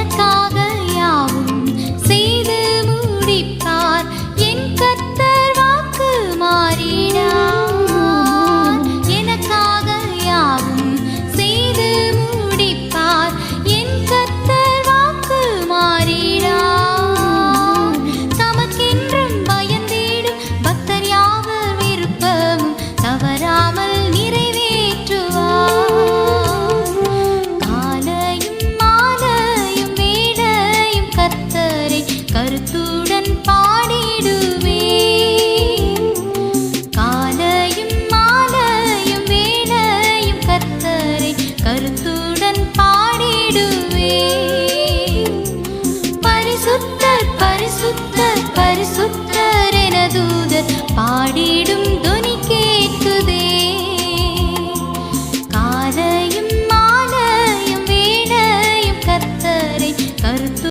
எனக்காக யாவும் செய்து முடிப்பார். என் கர்த்தர் வாக்கு மாறிடார். எனக்காக யாவும் செய்து முடிப்பார். என் கர்த்தர் வாக்கு மாறிடார். தமக்கென்றும் பயந்திடும் பக்தர் யாவர் விருப்பமும் தவறாமல் நிறைவேற்றுவார். காலையும் மாலையும் வேளையும் கர்த்தரை கருத்துடன் பாடிடுவேன். காலையும் மாலையும் வேளையும் கர்த்தரை கருத்துடன் பாடிடுவேன். பரிசுத்தர் பரிசுத்தர் பரிசுத்தர் என தூதர் பாடிடும் தொனி கேட்குதே. காலையும் மாலையும் வேளையும் கர்த்தரை கருத்து